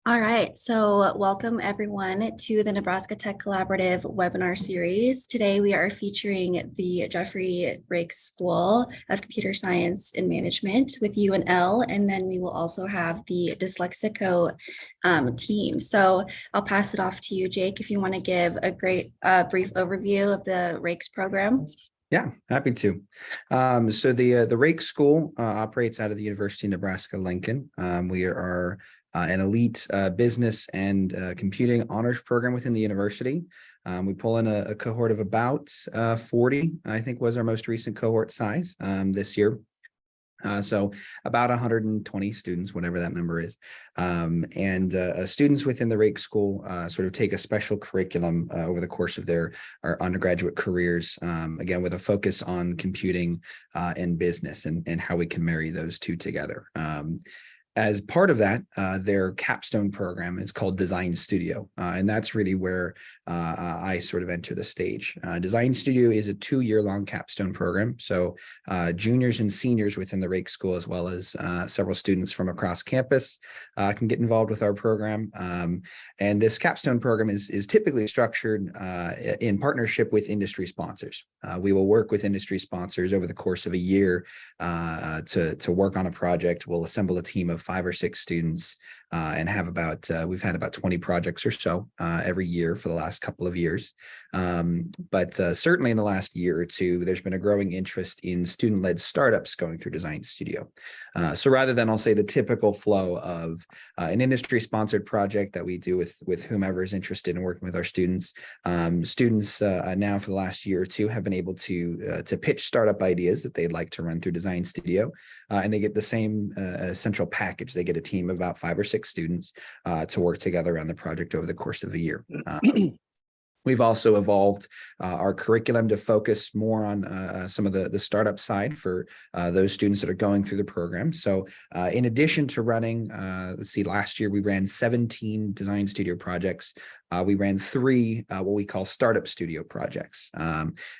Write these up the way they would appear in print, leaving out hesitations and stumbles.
All right, so welcome everyone to the Nebraska Tech Collaborative webinar series. Today we are featuring the Jeffrey Rake School of Computer Science and Management with UNL, and then we will also have the Dyslexico team. So I'll pass it off to you, Jake, if you want to give a brief overview of the Rakes program. Yeah, happy to. So the Rake School operates out of the University of Nebraska-Lincoln. We are an elite business and computing honors program within the university. We pull in a cohort of about 40, I think was our most recent cohort size this year. So about 120 students, whatever that number is. Students within the Rake School sort of take a special curriculum over the course of our undergraduate careers, again, with a focus on computing and business and how we can marry those two together. As part of that, their capstone program is called Design Studio, and that's really where I sort of enter the stage. Design Studio is a 2-year-long capstone program, so juniors and seniors within the Rake School, as well as several students from across campus, can get involved with our program. And this capstone program is typically structured in partnership with industry sponsors. We will work with industry sponsors over the course of a year to work on a project. We'll assemble a team of 5 or 6 students and have we've had about 20 projects or so every year for the last couple of years. But certainly in the last year or two, there's been a growing interest in student-led startups going through Design Studio. So rather than, I'll say, the typical flow of an industry-sponsored project that we do with whomever is interested in working with our students, students now for the last year or two have been able to pitch startup ideas that they'd like to run through Design Studio, and they get the same central package. They get a team of about 5 or 6 students to work together on the project over the course of a year. We've also evolved our curriculum to focus more on some of the startup side for those students that are going through the program. So in addition to running, let's see, last year we ran 17 Design Studio projects. We ran 3 what we call startup studio projects.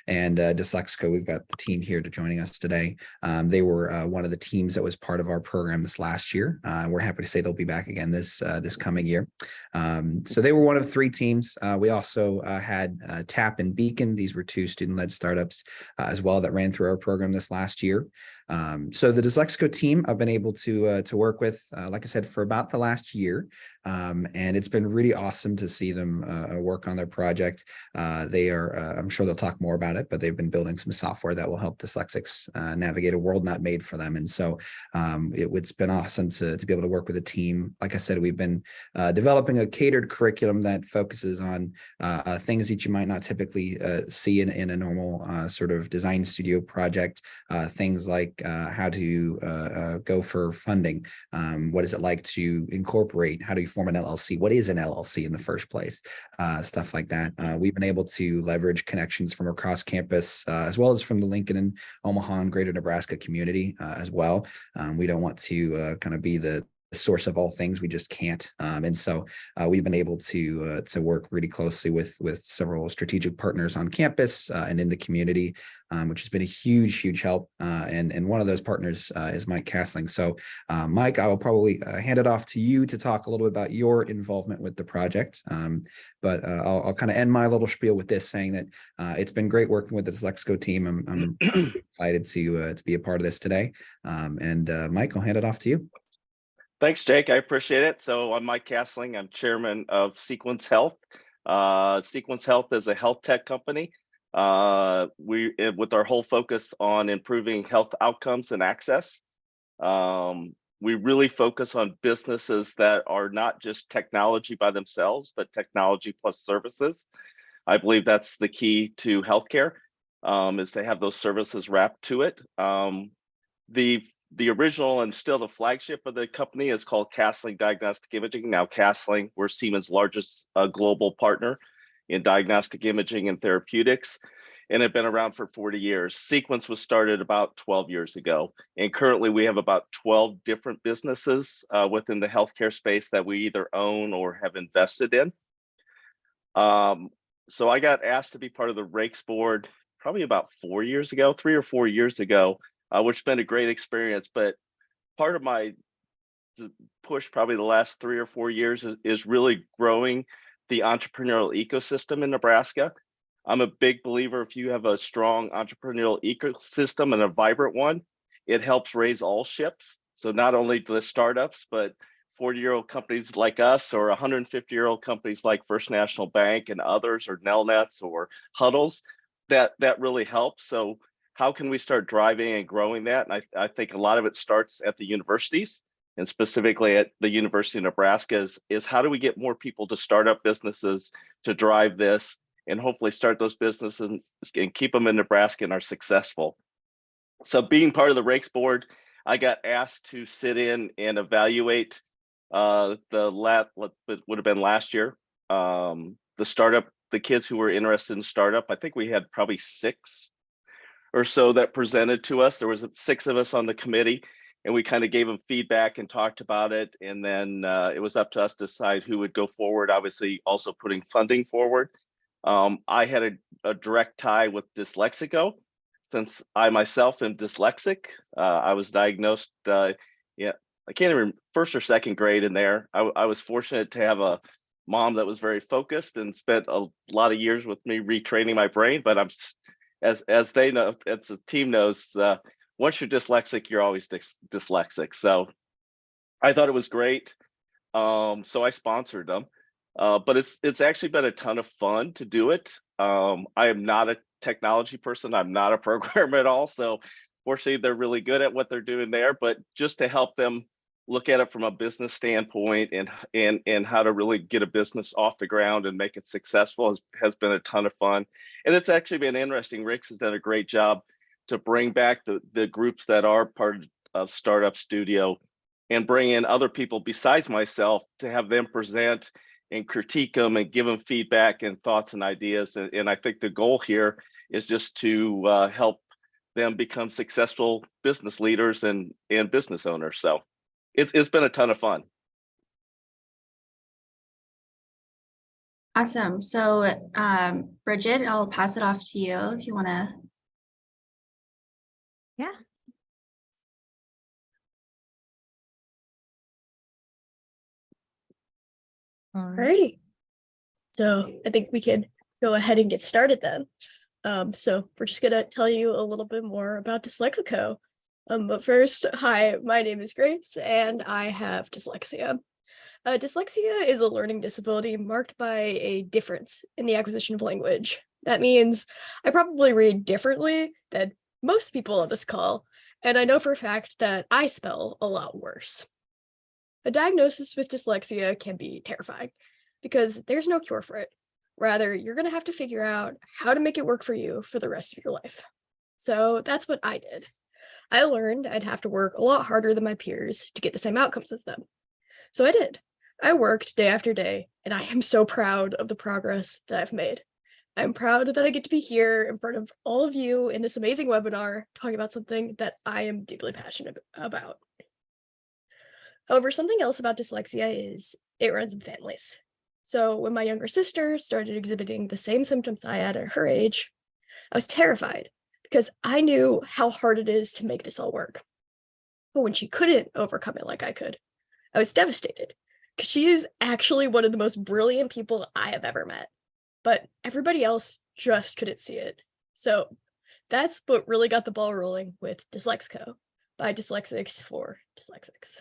Dyslexico, we've got the team here joining us today. They were one of the teams that was part of our program this last year. We're happy to say they'll be back again this coming year. So they were one of 3 teams. We also had TAP and Beacon. These were 2 student-led startups as well that ran through our program this last year. So the Dyslexico team I've been able to work with, like I said, for about the last year. And it's been really awesome to see them work on their project. They are, I'm sure they'll talk more about it, but they've been building some software that will help dyslexics navigate a world not made for them. And so it's been awesome to be able to work with a team. Like I said, we've been developing a catered curriculum that focuses on things that you might not typically see in a normal sort of Design Studio project. Things like how to go for funding. What is it like to incorporate? How do you form an LLC? What is an LLC in the first place? Stuff like that. We've been able to leverage connections from across campus, as well as from the Lincoln and Omaha and Greater Nebraska community as well. We don't want to kind of be the source of all things. We just can't. And so we've been able to work really closely with several strategic partners on campus and in the community, which has been a huge help. And one of those partners is Mike Castling. So Mike, I will probably hand it off to you to talk a little bit about your involvement with the project. But I'll kind of end my little spiel with this, saying that it's been great working with the Dyslexico team. I'm excited to be a part of this today. Mike, I'll hand it off to you. Thanks, Jake. I appreciate it. So I'm Mike Castling. I'm chairman of Sequence Health. Sequence Health is a health tech company. With our whole focus on improving health outcomes and access. We really focus on businesses that are not just technology by themselves, but technology plus services. I believe that's the key to healthcare, is to have those services wrapped to it. The original and still the flagship of the company is called Castling Diagnostic Imaging. Now Castling, we're Siemens' largest global partner in diagnostic imaging and therapeutics, and have been around for 40 years. Sequence was started about 12 years ago, and currently we have about 12 different businesses within the healthcare space that we either own or have invested in. So I got asked to be part of the Rakes board probably about 4 years ago, 3 or 4 years ago, which has been a great experience. But part of my push probably the last 3 or 4 years is really growing the entrepreneurial ecosystem in Nebraska. I'm a big believer if you have a strong entrepreneurial ecosystem and a vibrant one, it helps raise all ships. So not only the startups, but 40-year-old companies like us or 150-year-old companies like First National Bank and others, or Nelnets or Huddles, that really helps. So how can we start driving and growing that? And I think a lot of it starts at the universities, and specifically at the University of Nebraska, is how do we get more people to start up businesses to drive this and hopefully start those businesses and keep them in Nebraska and are successful. So being part of the Rakes board, I got asked to sit in and evaluate what would have been last year, the kids who were interested in startup. I think we had probably 6 or so that presented to us. There was 6 of us on the committee, and we kind of gave them feedback and talked about it. And then it was up to us to decide who would go forward, obviously also putting funding forward. I had a direct tie with Dyslexico, since I myself am dyslexic. I was diagnosed, I can't even, 1st or 2nd grade in there. I was fortunate to have a mom that was very focused and spent a lot of years with me retraining my brain. But as they know, as the team knows, once you're dyslexic, you're always dyslexic. So I thought it was great. So I sponsored them. But it's actually been a ton of fun to do it. I am not a technology person. I'm not a programmer at all. So fortunately, they're really good at what they're doing there. But just to help them look at it from a business standpoint and how to really get a business off the ground and make it successful has been a ton of fun. And it's actually been interesting. Rick's has done a great job to bring back the groups that are part of Startup Studio and bring in other people besides myself to have them present and critique them and give them feedback and thoughts and ideas. And I think the goal here is just to help them become successful business leaders and business owners. So it's been a ton of fun. Awesome. So Bridget, I'll pass it off to you if you want to. Yeah. Alrighty. So I think we can go ahead and get started then. So we're just gonna tell you a little bit more about Dyslexico. But first, hi, my name is Grace and I have dyslexia. Dyslexia is a learning disability marked by a difference in the acquisition of language. That means I probably read differently than most people on this call, and I know for a fact that I spell a lot worse. A diagnosis with dyslexia can be terrifying because there's no cure for it. Rather, you're going to have to figure out how to make it work for you for the rest of your life. So that's what I did. I learned I'd have to work a lot harder than my peers to get the same outcomes as them. So I did. I worked day after day, and I am so proud of the progress that I've made. I'm proud that I get to be here in front of all of you in this amazing webinar talking about something that I am deeply passionate about. However, something else about dyslexia is it runs in families. So when my younger sister started exhibiting the same symptoms I had at her age, I was terrified because I knew how hard it is to make this all work. But when she couldn't overcome it like I could, I was devastated because she is actually one of the most brilliant people I have ever met. But everybody else just couldn't see it. So that's what really got the ball rolling with Dyslexico by Dyslexics for Dyslexics.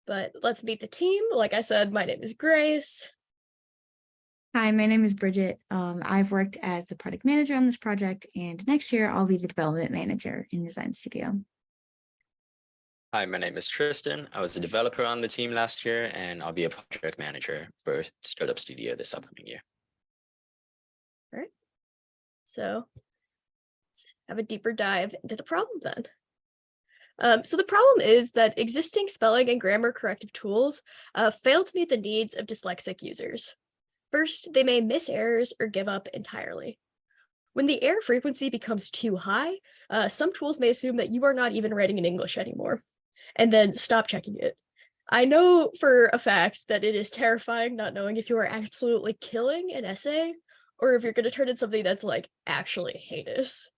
But let's meet the team. Like I said, my name is Grace. Hi, my name is Bridget. I've worked as the product manager on this project, and next year I'll be the development manager in Design Studio. Hi, my name is Tristan. I was a developer on the team last year, and I'll be a project manager for Startup Studio this upcoming year. All right. So let's have a deeper dive into the problem then. So the problem is that existing spelling and grammar corrective tools fail to meet the needs of dyslexic users. First, they may miss errors or give up entirely. When the error frequency becomes too high, some tools may assume that you are not even writing in English anymore, and then stop checking it. I know for a fact that it is terrifying not knowing if you are absolutely killing an essay or if you're going to turn in something that's like actually heinous.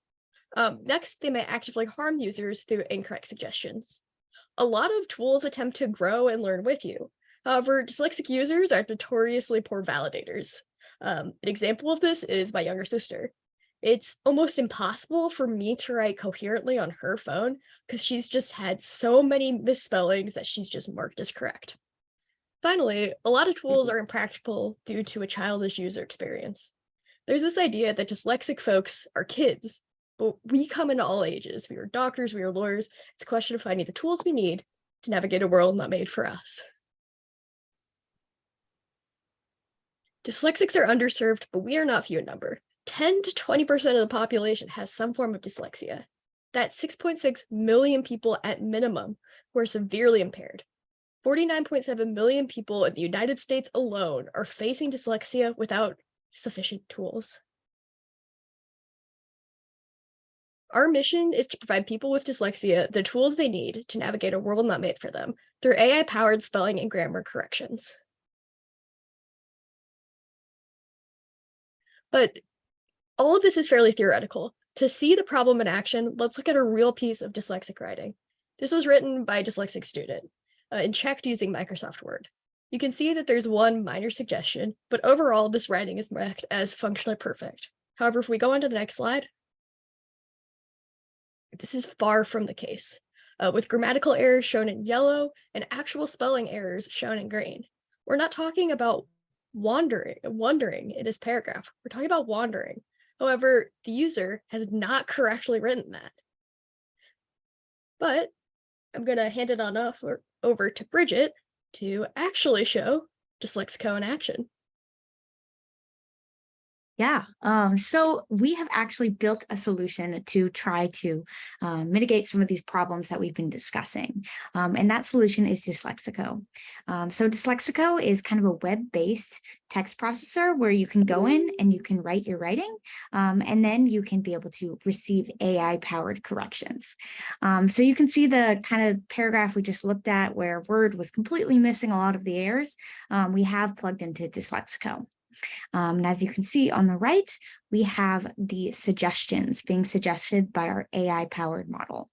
Next, they may actively harm users through incorrect suggestions. A lot of tools attempt to grow and learn with you. However, dyslexic users are notoriously poor validators. An example of this is my younger sister. It's almost impossible for me to write coherently on her phone because she's just had so many misspellings that she's just marked as correct. Finally, a lot of tools are impractical due to a childish user experience. There's this idea that dyslexic folks are kids, but we come in all ages. We are doctors, we are lawyers. It's a question of finding the tools we need to navigate a world not made for us. Dyslexics are underserved, but we are not few in number. 10 to 20% of the population has some form of dyslexia. That's 6.6 million people at minimum who are severely impaired. 49.7 million people in the United States alone are facing dyslexia without sufficient tools. Our mission is to provide people with dyslexia the tools they need to navigate a world not made for them through AI-powered spelling and grammar corrections. But all of this is fairly theoretical. To see the problem in action, let's look at a real piece of dyslexic writing. This was written by a dyslexic student and checked using Microsoft Word. You can see that there's one minor suggestion, but overall this writing is marked as functionally perfect. However, if we go on to the next slide, this is far from the case, with grammatical errors shown in yellow and actual spelling errors shown in green. We're not talking about wandering in this paragraph. We're talking about wandering. However, the user has not correctly written that. But I'm going to hand it on over to Bridget to actually show Dyslexico in action. Yeah, so we have actually built a solution to try to mitigate some of these problems that we've been discussing. And that solution is Dyslexico. So Dyslexico is kind of a web-based text processor where you can go in and you can write your writing, and then you can be able to receive AI-powered corrections. So you can see the kind of paragraph we just looked at where Word was completely missing a lot of the errors. We have plugged into Dyslexico. And as you can see on the right, we have the suggestions being suggested by our AI-powered model.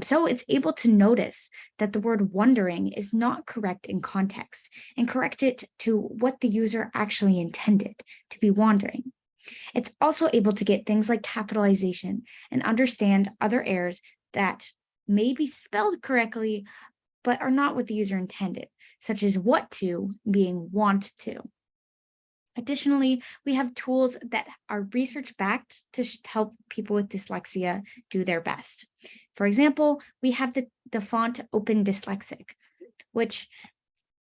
So it's able to notice that the word wondering is not correct in context and correct it to what the user actually intended to be wandering. It's also able to get things like capitalization and understand other errors that may be spelled correctly, but are not what the user intended, such as what to being want to. Additionally, we have tools that are research-backed to help people with dyslexia do their best. For example, we have the font Open Dyslexic, which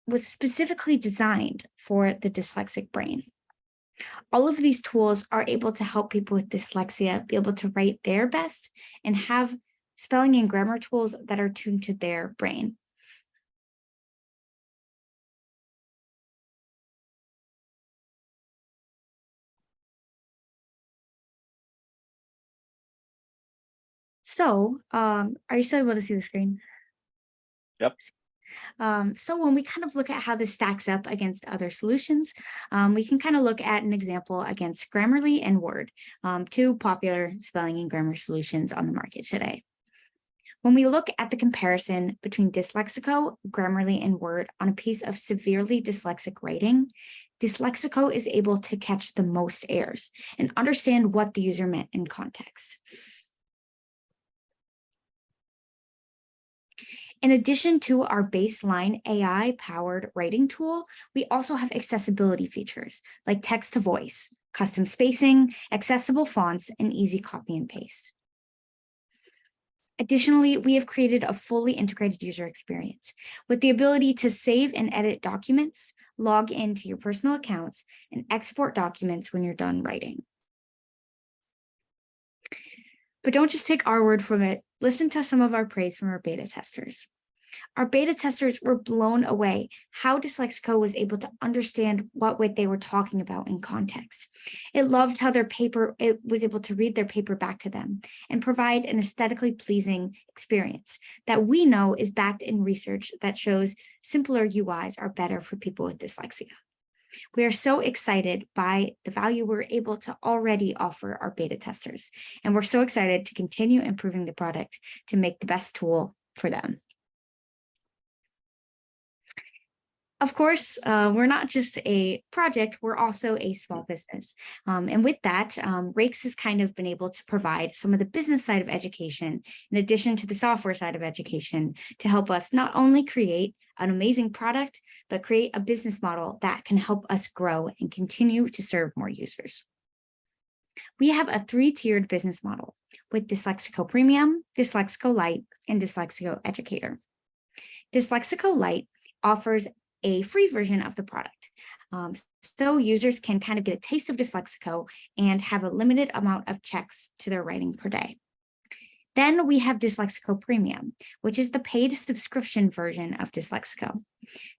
was specifically designed for the dyslexic brain. All of these tools are able to help people with dyslexia be able to write their best and have spelling and grammar tools that are tuned to their brain. So, are you still able to see the screen? Yep. So when we kind of look at how this stacks up against other solutions, we can kind of look at an example against Grammarly and Word, two popular spelling and grammar solutions on the market today. When we look at the comparison between Dyslexico, Grammarly, and Word on a piece of severely dyslexic writing, Dyslexico is able to catch the most errors and understand what the user meant in context. In addition to our baseline AI-powered writing tool, we also have accessibility features like text to voice, custom spacing, accessible fonts, and easy copy and paste. Additionally, we have created a fully integrated user experience with the ability to save and edit documents, log into your personal accounts, and export documents when you're done writing. But don't just take our word from it. Listen to some of our praise from our beta testers. Our beta testers were blown away how Dyslexico was able to understand what they were talking about in context. It loved how it was able to read their paper back to them and provide an aesthetically pleasing experience that we know is backed in research that shows simpler UIs are better for people with dyslexia. We are so excited by the value we're able to already offer our beta testers, and we're so excited to continue improving the product to make the best tool for them. Of course, we're not just a project, we're also a small business. And with that, Rakes has kind of been able to provide some of the business side of education, in addition to the software side of education, to help us not only create an amazing product, but create a business model that can help us grow and continue to serve more users. We have a 3-tiered business model with Dyslexico Premium, Dyslexico Lite, and Dyslexico Educator. Dyslexico Lite offers a free version of the product. So users can kind of get a taste of Dyslexico and have a limited amount of checks to their writing per day. Then we have Dyslexico Premium, which is the paid subscription version of Dyslexico.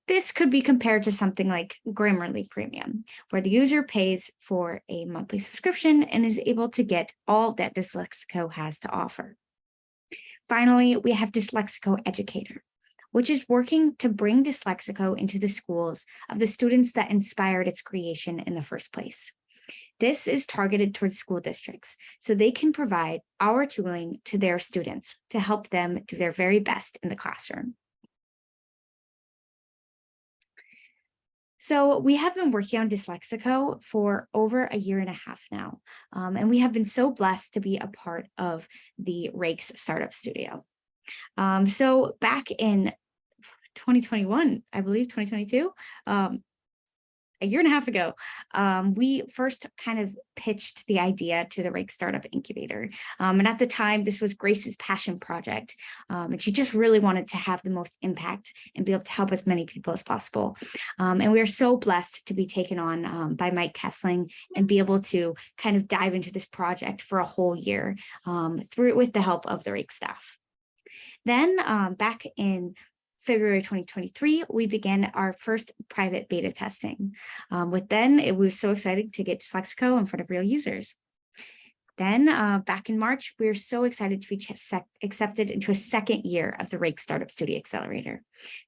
This could be compared to something like Grammarly Premium, where the user pays for a monthly subscription and is able to get all that Dyslexico has to offer. Finally, we have Dyslexico Educator, which is working to bring Dyslexico into the schools of the students that inspired its creation in the first place. This is targeted towards school districts, so they can provide our tooling to their students to help them do their very best in the classroom. So we have been working on Dyslexico for over a year and a half now, and we have been so blessed to be a part of the Rakes Startup Studio. So back in 2021, I believe 2022, a year and a half ago, we first kind of pitched the idea to the Rakes Startup Incubator. And at the time, this was Grace's passion project. And she just really wanted to have the most impact and be able to help as many people as possible. And we are so blessed to be taken on by Mike Kessling and be able to kind of dive into this project for a whole year with the help of the Rakes staff. Then back in February 2023, we began our first private beta testing. It was so exciting to get Dyslexico in front of real users. Then back in March, we were so excited to be accepted into a second year of the Rakes Startup Studio Accelerator.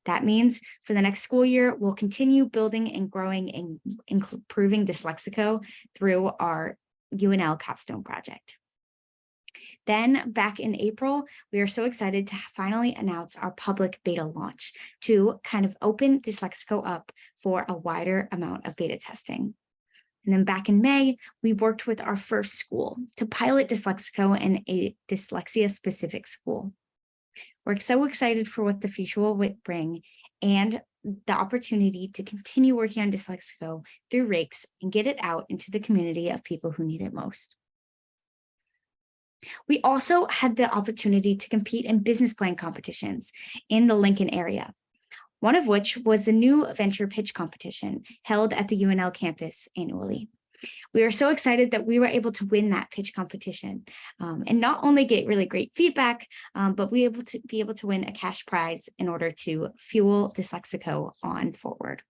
That means for the next school year, we'll continue building and growing and improving Dyslexico through our UNL capstone project. Then back in April, we are so excited to finally announce our public beta launch to kind of open Dyslexico up for a wider amount of beta testing. And then back in May, we worked with our first school to pilot Dyslexico in a dyslexia-specific school. We're so excited for what the future will bring and the opportunity to continue working on Dyslexico through Rakes and get it out into the community of people who need it most. We also had the opportunity to compete in business plan competitions in the Lincoln area, one of which was the new venture pitch competition held at the UNL campus annually. We were so excited that we were able to win that pitch competition and not only get really great feedback, but be able to win a cash prize in order to fuel Dyslexico on forward.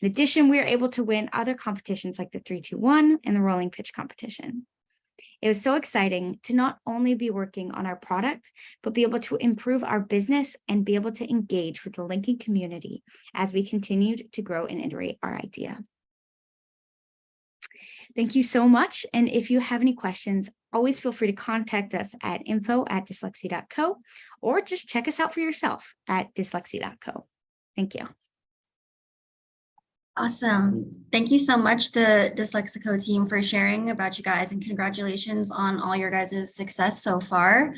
In addition, we were able to win other competitions like the 3-2-1 and the rolling pitch competition. It was so exciting to not only be working on our product, but be able to improve our business and be able to engage with the Lincoln community as we continued to grow and iterate our idea. Thank you so much. And if you have any questions, always feel free to contact us at info@dyslexi.co or just check us out for yourself at dyslexi.co. Thank you. Awesome. Thank you so much, the Dyslexico team, for sharing about you guys, and congratulations on all your guys' success so far.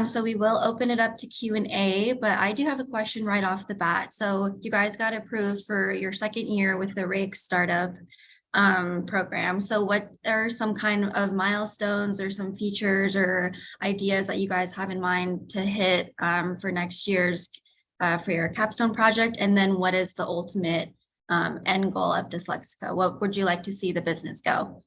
So we will open it up to Q&A, but I do have a question right off the bat. So you guys got approved for your second year with the Rakes Startup program. So what are some kind of milestones or some features or ideas that you guys have in mind to hit for next year's for your capstone project? And then what is the ultimate end goal of Dyslexico? What would you like to see the business go?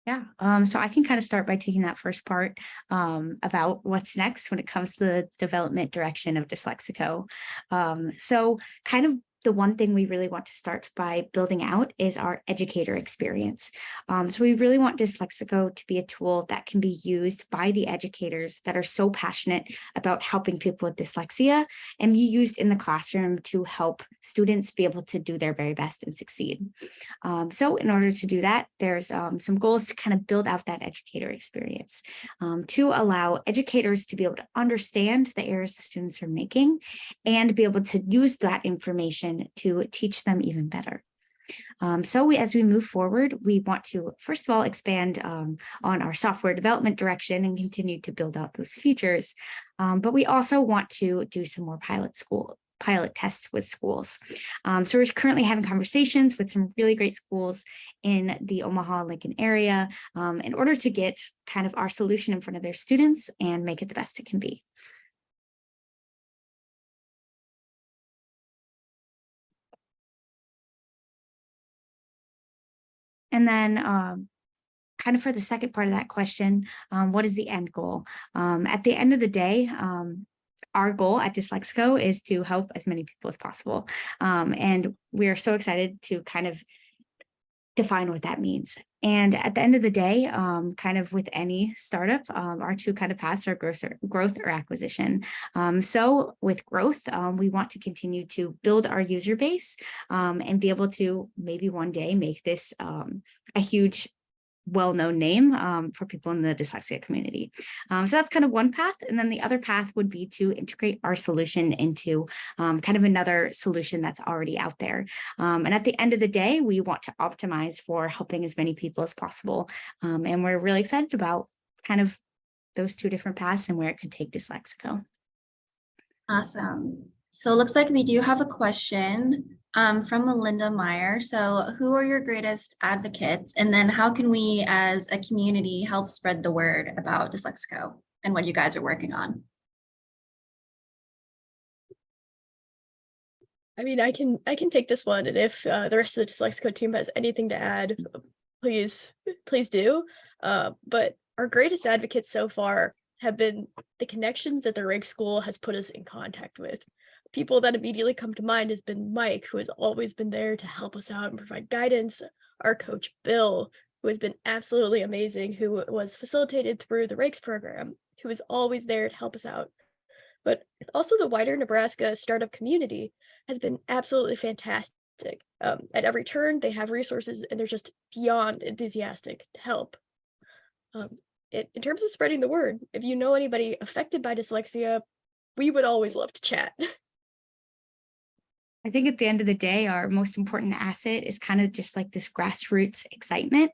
Yeah, so I can kind of start by taking that first part about what's next when it comes to the development direction of Dyslexico. So kind of the one thing we really want to start by building out is our educator experience. So we really want Dyslexico to be a tool that can be used by the educators that are so passionate about helping people with dyslexia and be used in the classroom to help students be able to do their very best and succeed. So in order to do that, there's some goals to kind of build out that educator experience, to allow educators to be able to understand the errors the students are making and be able to use that information to teach them even better. So as we move forward, we want to, first of all, expand on our software development direction and continue to build out those features. But we also want to do some more pilot tests with schools. So we're currently having conversations with some really great schools in the Omaha, Lincoln area in order to get kind of our solution in front of their students and make it the best it can be. And then kind of for the second part of that question, what is the end goal? At the end of the day, our goal at Dyslexico is to help as many people as possible. And we are so excited to kind of define what that means. And at the end of the day, kind of with any startup, our two kind of paths are growth or acquisition. So with growth, we want to continue to build our user base and be able to maybe one day make this a huge well-known name for people in the dyslexia community. So that's kind of one path. And then the other path would be to integrate our solution into kind of another solution that's already out there. And at the end of the day, we want to optimize for helping as many people as possible. And we're really excited about kind of those two different paths and where it could take Dyslexico. Awesome. So it looks like we do have a question from Melinda Meyer. So who are your greatest advocates? And then how can we as a community help spread the word about Dyslexico and what you guys are working on? I mean, I can take this one, and if the rest of the Dyslexico team has anything to add, please do. But our greatest advocates so far have been the connections that the Rake School has put us in contact with. People that immediately come to mind has been Mike, who has always been there to help us out and provide guidance. Our coach, Bill, who has been absolutely amazing, who was facilitated through the Rakes program, who is always there to help us out. But also the wider Nebraska startup community has been absolutely fantastic. At every turn, they have resources and they're just beyond enthusiastic to help. In terms of spreading the word, if you know anybody affected by dyslexia, we would always love to chat. I think at the end of the day, our most important asset is kind of just like this grassroots excitement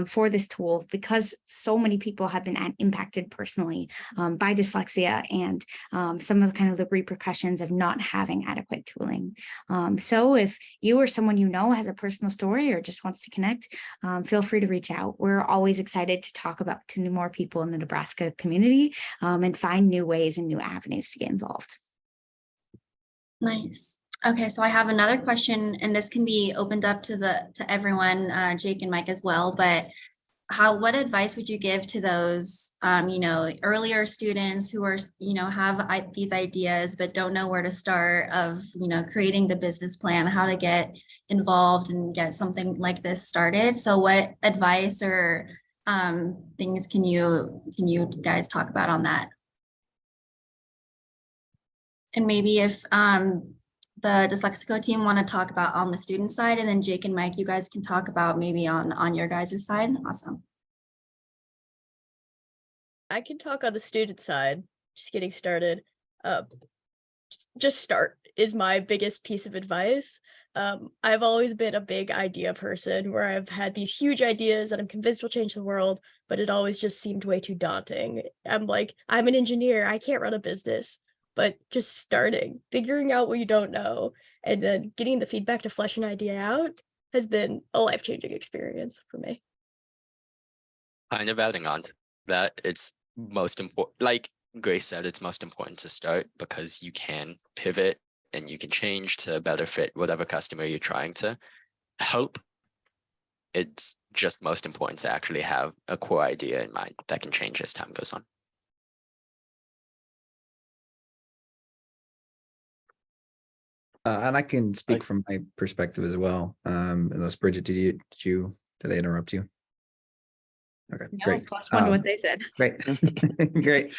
for this tool, because so many people have been impacted personally by dyslexia and some of the kind of the repercussions of not having adequate tooling. So if you or someone you know has a personal story or just wants to connect, feel free to reach out. We're always excited to talk about to more people in the Nebraska community and find new ways and new avenues to get involved. Nice. Okay, so I have another question, and this can be opened up to everyone, Jake and Mike as well. But what advice would you give to those, earlier students who are, have these ideas but don't know where to start of, creating the business plan, how to get involved and get something like this started? So, what advice or things can you guys talk about on that? And maybe if the Dyslexico team want to talk about on the student side, and then Jake and Mike, you guys can talk about maybe on your guys' side. Awesome. I can talk on the student side, just getting started. Just start is my biggest piece of advice. I've always been a big idea person where I've had these huge ideas that I'm convinced will change the world, but it always just seemed way too daunting. I'm like, I'm an engineer, I can't run a business. But just starting, figuring out what you don't know, and then getting the feedback to flesh an idea out has been a life-changing experience for me. Kind of adding on to that, it's most important, like Grace said, it's most important to start because you can pivot and you can change to better fit whatever customer you're trying to help. It's just most important to actually have a core idea in mind that can change as time goes on. And I can speak Right. from my perspective as well. Unless Bridget, did I interrupt you? Okay, No, great. plus one to what they said. Great, great.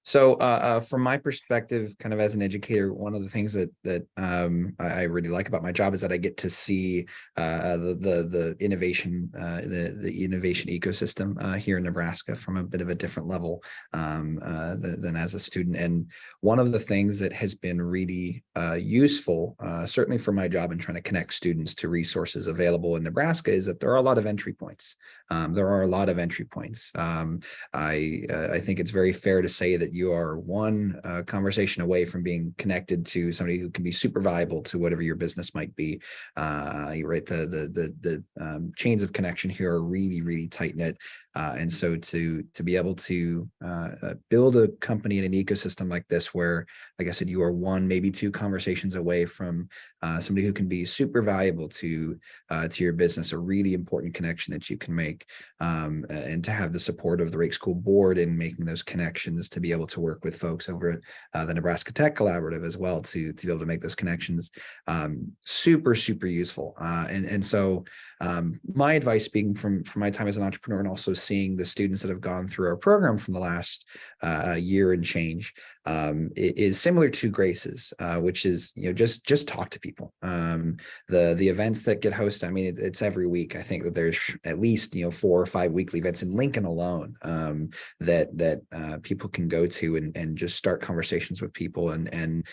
From my perspective, kind of as an educator, one of the things that I really like about my job is that I get to see the innovation, the innovation ecosystem here in Nebraska from a bit of a different level than as a student. And one of the things that has been really useful, certainly for my job in trying to connect students to resources available in Nebraska, is that there are a lot of entry points. There are a lot of entry points. I think it's very fair to say that you are one conversation away from being connected to somebody who can be super valuable to whatever your business might be. You're right. The chains of connection here are really, really tight knit. And so to be able to build a company in an ecosystem like this, where, like I said, you are one, maybe two conversations away from somebody who can be super valuable to your business, a really important connection that you can make, and to have the support of the Rake School Board in making those connections, to be able to work with folks over at the Nebraska Tech Collaborative as well, to be able to make those connections, super useful. And so my advice, speaking from my time as an entrepreneur and also seeing the students that have gone through our program from the last year and change, is similar to Grace's, which is, just talk to people. The events that get hosted, I mean, it's every week. I think that there's at least 4 or 5 weekly events in Lincoln alone, that people can go to and just start conversations with people. And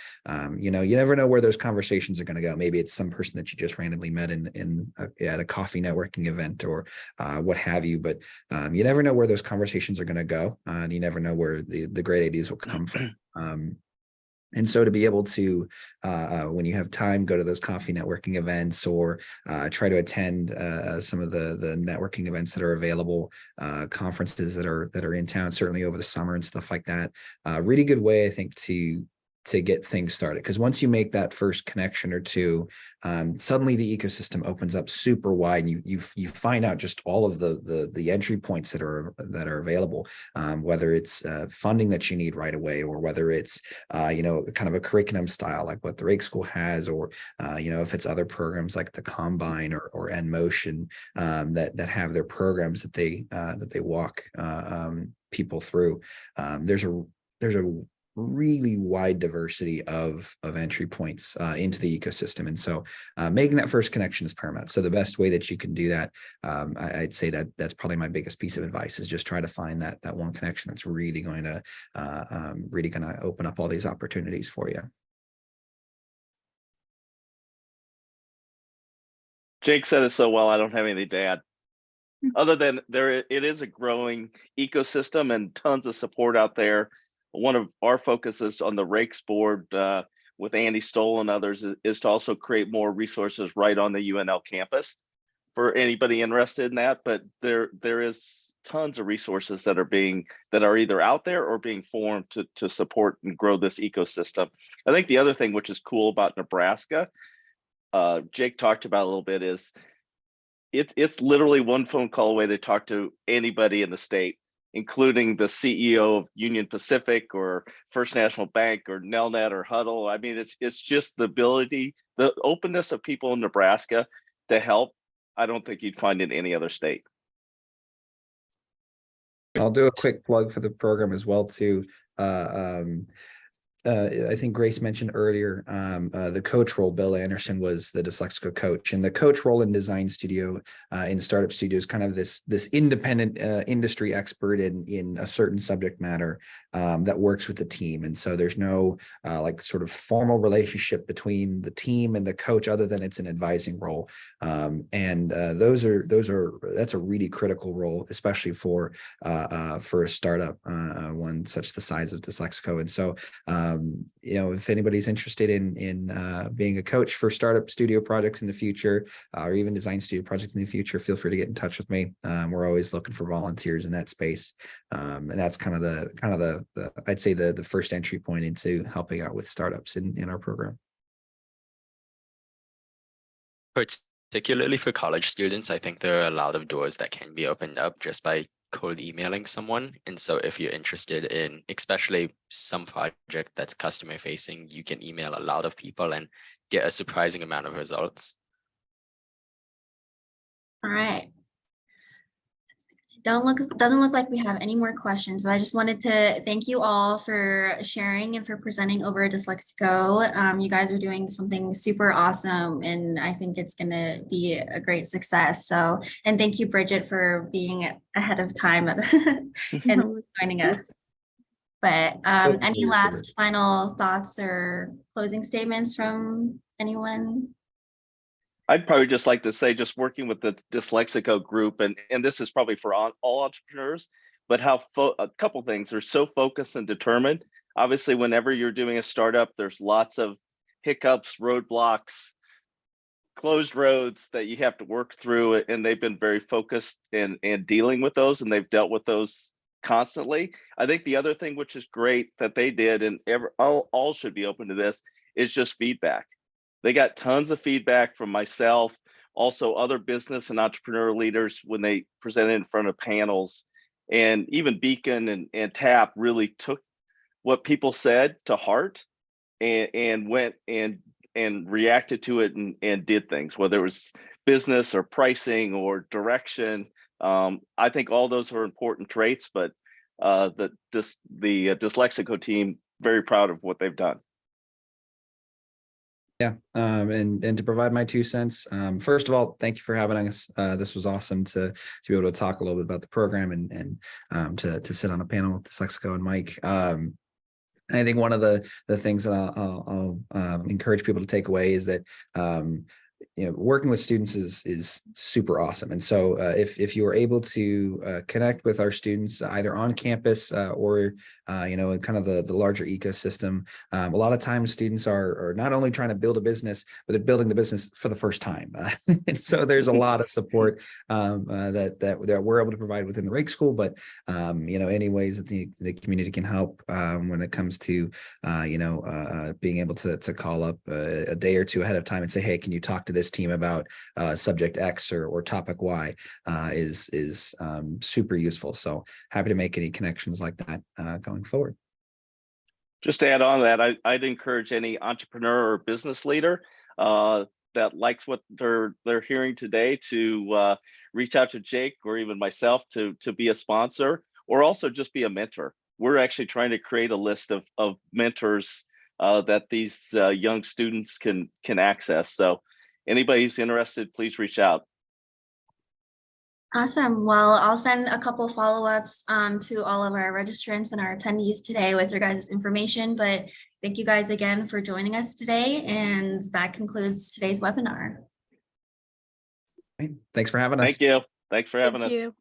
you never know where those conversations are going to go. Maybe it's some person that you just randomly met at a coffee networking event, or what have you. But you never know where those conversations are going to go, and you never know where the great ideas will come from. And so to be able to, when you have time, go to those coffee networking events, or try to attend some of the networking events that are available, conferences that are in town, certainly over the summer and stuff like that. Really good way, I think, to get things started, because once you make that first connection or two, suddenly the ecosystem opens up super wide, and you find out just all of the entry points that are available, whether it's funding that you need right away, or whether it's kind of a curriculum style like what the Rake School has, or if it's other programs like the Combine or NMotion, that have their programs that they walk people through. There's a really wide diversity of entry points into the ecosystem, and so making that first connection is paramount. So the best way that you can do that, I'd say that's probably my biggest piece of advice, is just try to find that one connection that's really going to open up all these opportunities for you. Jake said it so well, I don't have anything to add, other than it is a growing ecosystem and tons of support out there. One of our focuses on the Rakes board, with Andy Stoll and others, is to also create more resources right on the UNL campus for anybody interested in that. But there is tons of resources that are either out there or being formed to support and grow this ecosystem. I think the other thing which is cool about Nebraska, Jake talked about a little bit, is it's literally one phone call away to talk to anybody in the state, including the CEO of Union Pacific or First National Bank or Nelnet or Huddle. I mean, it's just the ability, the openness of people in Nebraska to help. I don't think you'd find in any other state. I'll do a quick plug for the program as well too. I think Grace mentioned earlier, the coach role. Bill Anderson was the Dyslexico coach, and the coach role in Design Studio, in Startup Studio, is kind of this independent industry expert in a certain subject matter, that works with the team. And so there's no like sort of formal relationship between the team and the coach, other than it's an advising role. That's a really critical role, especially for a startup, one such the size of Dyslexico. And so if anybody's interested in being a coach for startup studio projects in the future, or even design studio projects in the future, feel free to get in touch with me. We're always looking for volunteers in that space, and that's kind of the I'd say the first entry point into helping out with startups in our program. Particularly for college students, I think there are a lot of doors that can be opened up just by cold emailing someone. And so if you're interested in, especially some project that's customer facing, you can email a lot of people and get a surprising amount of results. All right. Doesn't look like we have any more questions. So I just wanted to thank you all for sharing and for presenting over Dyslexico. You guys are doing something super awesome, and I think it's gonna be a great success. So, and thank you, Bridget, for being ahead of time and joining us. But any last final thoughts or closing statements from anyone? I'd probably just like to say, just working with the Dyslexico group, and this is probably for all entrepreneurs, but how a couple things, they're so focused and determined. Obviously, whenever you're doing a startup, there's lots of hiccups, roadblocks, closed roads that you have to work through, and they've been very focused and dealing with those, and they've dealt with those constantly. I think the other thing which is great that they did, and all should be open to this, is just feedback. They got tons of feedback from myself, also other business and entrepreneur leaders when they presented in front of panels, and even Beacon and TAP really took what people said to heart and went and reacted to it and did things, whether it was business or pricing or direction. I think all those are important traits, but the Dyslexico team, very proud of what they've done. Yeah, and to provide my 2 cents, first of all, thank you for having us. This was awesome to be able to talk a little bit about the program and to sit on a panel with Dyslexico and Mike. And I think one of the things that I'll encourage people to take away is that working with students is super awesome. And so if you are able to connect with our students either on campus or kind of the larger ecosystem, a lot of times students are not only trying to build a business, but they're building the business for the first time. And so there's a lot of support that we're able to provide within the Rake School, but any ways that the community can help when it comes to being able to call up a day or two ahead of time and say, hey, can you talk to this team about subject X or topic Y is super useful. So happy to make any connections like that going forward. Just to add on to that, I'd encourage any entrepreneur or business leader that likes what they're hearing today to reach out to Jake or even myself to be a sponsor, or also just be a mentor. We're actually trying to create a list of mentors that these young students can access. So anybody who's interested, please reach out. Awesome. Well, I'll send a couple follow-ups to all of our registrants and our attendees today with your guys' information, but thank you guys again for joining us today. And that concludes today's webinar. Thanks for having us. Thank you. Thanks for having us. Thank you.